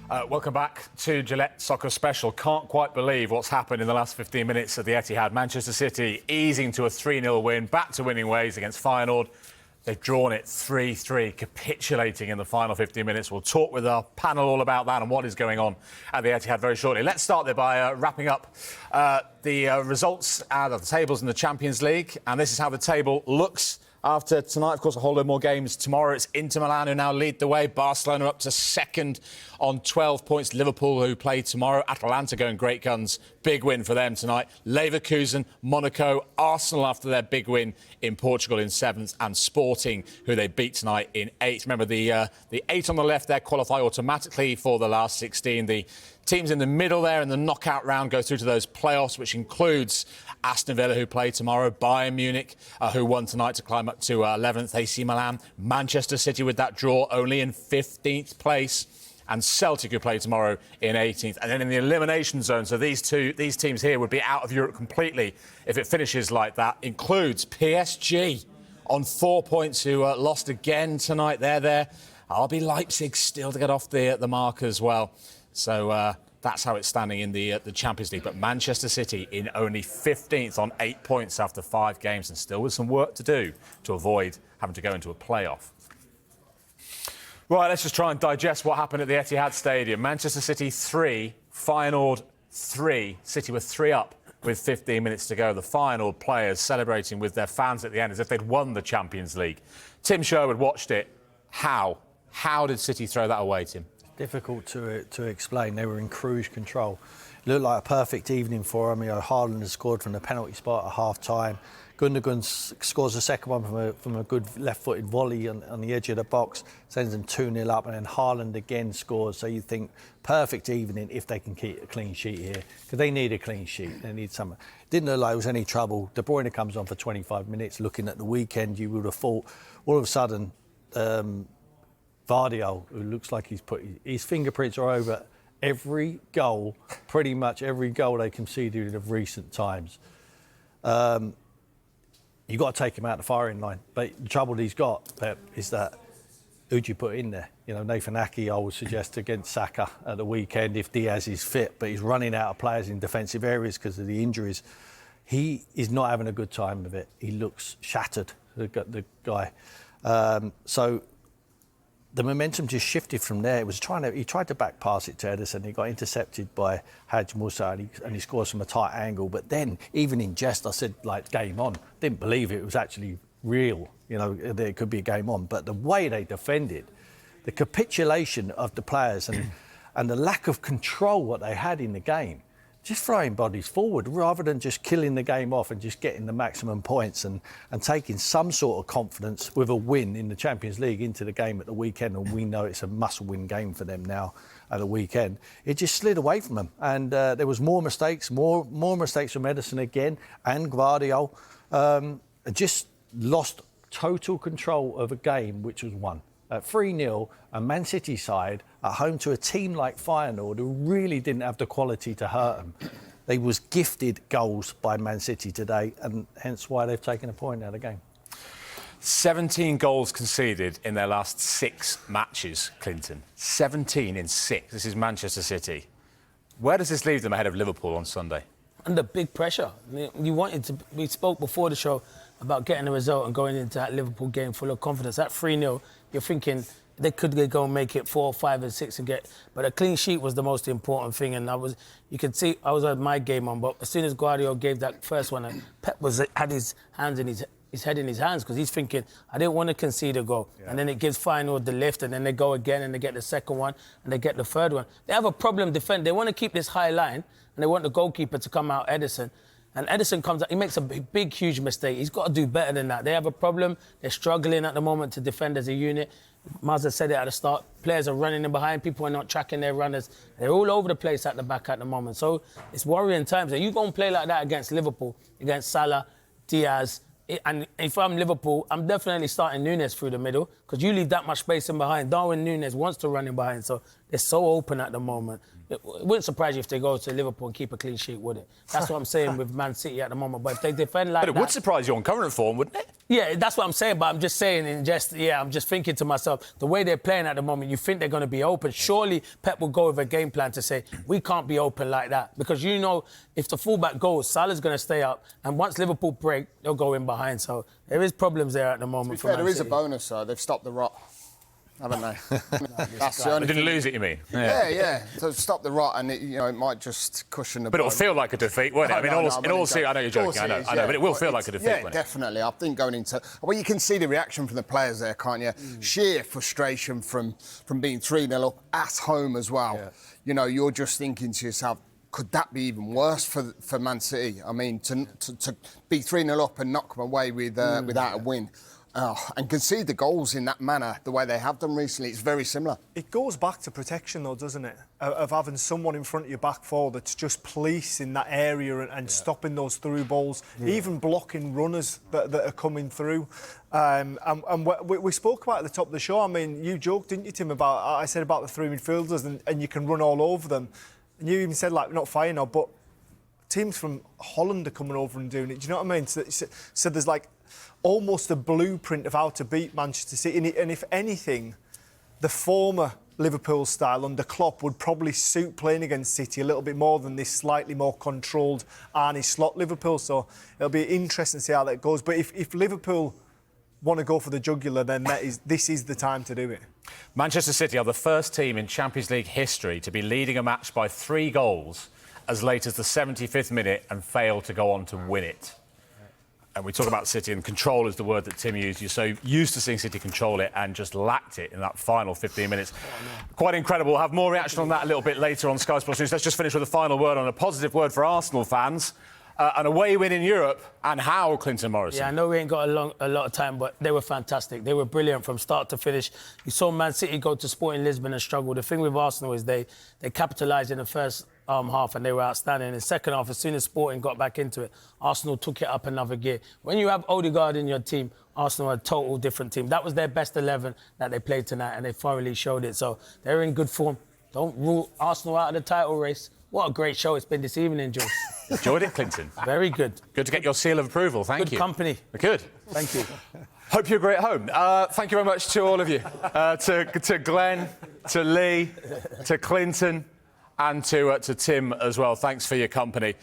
Welcome back to Gillette Soccer Special. Can't quite believe what's happened in the last 15 minutes at the Etihad. Manchester City easing to a 3-0 win, back to winning ways against Feyenoord. They've drawn it 3-3, capitulating in the final 15 minutes. We'll talk with our panel all about that and what is going on at the Etihad very shortly. Let's start there by wrapping up the results out of the tables in the Champions League. And this is how the table looks after tonight. Of course, a whole load more games tomorrow. It's Inter Milan who now lead the way. Barcelona up to second on 12 points. Liverpool, who play tomorrow. Atalanta going great guns. Big win for them tonight. Leverkusen, Monaco, Arsenal after their big win in Portugal in 7th, and Sporting, who they beat tonight in 8th. Remember, the 8 on the left there qualify automatically for the last 16. The teams in the middle there in the knockout round go through to those playoffs, which includes Aston Villa, who play tomorrow, Bayern Munich, who won tonight to climb up to 11th, AC Milan, Manchester City with that draw only in 15th place, and Celtic, who play tomorrow, in 18th. And then in the elimination zone, so these teams here would be out of Europe completely if it finishes like that, includes PSG on 4 points, who lost again tonight. They're there. RB Leipzig still to get off the mark as well. So that's how it's standing in the Champions League. But Manchester City in only 15th on 8 points after 5 games, and still with some work to do to avoid having to go into a playoff. Right, let's just try and digest what happened at the Etihad Stadium. Manchester City 3, Feyenoord 3. City were 3 up with 15 minutes to go. The Feyenoord players celebrating with their fans at the end as if they'd won the Champions League. Tim Sherwood watched it. How? How did City throw that away, Tim? Difficult to explain. They were in cruise control. It looked like a perfect evening for them. Haaland has scored from the penalty spot at half-time. Gundogan scores the second one from a good left-footed volley on the edge of the box, sends them 2-0 up, and then Haaland again scores. So you think, perfect evening if they can keep a clean sheet here, because they need a clean sheet. They need something. Didn't look like there was any trouble. De Bruyne comes on for 25 minutes. Looking at the weekend, you would have thought all of a sudden Vardiol, who looks like he's put his fingerprints are over every goal, pretty much every goal they conceded of recent times. You've got to take him out the firing line. But the trouble he's got, Pep, is that who do you put in there? Nathan Ake, I would suggest, against Saka at the weekend if Diaz is fit, but he's running out of players in defensive areas because of the injuries. He is not having a good time of it. He looks shattered, the guy. So the momentum just shifted from there. He tried to back pass it to Ederson. He got intercepted by Hadj Moussa and he scores from a tight angle. But then, even in jest, I said, game on. Didn't believe it was actually real. There could be a game on. But the way they defended, the capitulation of the players and the lack of control what they had in the game, just throwing bodies forward rather than just killing the game off and just getting the maximum points and taking some sort of confidence with a win in the Champions League into the game at the weekend. And we know it's a must-win game for them now at the weekend. It just slid away from them. And there was more mistakes from Ederson again and Guardiola. Just lost total control of a game which was won. At 3-0, a Man City side at home to a team like Feyenoord who really didn't have the quality to hurt them. They was gifted goals by Man City today, and hence why they've taken a point out of the game. 17 goals conceded in their last 6 matches, Clinton. 17 in 6. This is Manchester City. Where does this leave them ahead of Liverpool on Sunday? Under big pressure. We spoke before the show about getting a result and going into that Liverpool game full of confidence. At 3-0, you're thinking they could go and make it 4, 5 and 6 and get... But a clean sheet was the most important thing. And you can see, I was at my game on, but as soon as Guardiola gave that first one, and Pep had his hands in his head in his hands because he's thinking, I didn't want to concede a goal. Yeah. And then it gives Feyenoord the lift, and then they go again and they get the second one and they get the third one. They have a problem defending. They want to keep this high line and they want the goalkeeper to come out, Ederson. And Ederson comes out, he makes a big, huge mistake. He's got to do better than that. They have a problem. They're struggling at the moment to defend as a unit. Mazza said it at the start. Players are running in behind. People are not tracking their runners. They're all over the place at the back at the moment. So it's worrying times. And you go and play like that against Liverpool, against Salah, Diaz. And if I'm Liverpool, I'm definitely starting Núñez through the middle because you leave that much space in behind. Darwin Núñez wants to run in behind, so they're so open at the moment. It wouldn't surprise you if they go to Liverpool and keep a clean sheet, would it? That's what I'm saying with Man City at the moment. But if they defend like that... But it would surprise you on current form, wouldn't it? Yeah, that's what I'm saying, but I'm just saying, I'm just thinking to myself, the way they're playing at the moment, you think they're going to be open. Surely Pep will go with a game plan to say, we can't be open like that. Because you know, if the fullback goes, Salah's going to stay up, and once Liverpool break, they'll go in behind. So there is problems there at the moment. To be fair, there is a bonus, though. They've stopped the rot, haven't they? That's the only They didn't lose it, you mean? Yeah. So stop the rot, and it might just cushion the. But it'll feel like a defeat, won't it? I mean, I know you're joking. I know, but it will feel like a defeat. Yeah, won't it? definitely. I think going into you can see the reaction from the players there, can't you? Sheer frustration from being 3-0 up at home as well. Yeah. You know, you're just thinking to yourself, could that be even worse for Man City? I mean, to be 3-0 up and not come away without a win. And concede the goals in that manner, the way they have done recently, it's very similar. It goes back to protection, though, doesn't it? Of having someone in front of your back four that's just policing that area and stopping those through balls, even blocking runners that are coming through. And we spoke about at the top of the show. I mean, you joked, didn't you, Tim, I said about the three midfielders and you can run all over them. And you even said, like, not fire now, but teams from Holland are coming over and doing it. Do you know what I mean? So there's, like, almost a blueprint of how to beat Manchester City. And if anything, the former Liverpool style under Klopp would probably suit playing against City a little bit more than this slightly more controlled Arne Slot Liverpool. So it'll be interesting to see how that goes. But if Liverpool want to go for the jugular, then this is the time to do it. Manchester City are the first team in Champions League history to be leading a match by 3 goals as late as the 75th minute and fail to go on to win it. And we talk about City, and control is the word that Tim used. You're so used to seeing City control it and just lacked it in that final 15 minutes. Quite incredible. We'll have more reaction on that a little bit later on Sky Sports News. Let's just finish with a final word on a positive word for Arsenal fans. An away win in Europe, and how, Clinton Morrison? Yeah, I know we ain't got a lot of time, but they were fantastic. They were brilliant from start to finish. You saw Man City go to Sporting Lisbon and struggle. The thing with Arsenal is they capitalised in the first half and they were outstanding. In the second half, as soon as Sporting got back into it, Arsenal took it up another gear. When you have Odegaard in your team, Arsenal are a total different team. That was their best 11 that they played tonight, and they thoroughly showed it. So they're in good form. Don't rule Arsenal out of the title race. What a great show it's been this evening, Jules. Enjoyed it, Clinton? Very good. Good to get your seal of approval. Thank you. Good company. Good. Thank you. Hope you agree at home. Thank you very much to all of you. To Glenn, to Lee, to Clinton, and to Tim as well. Thanks for your company.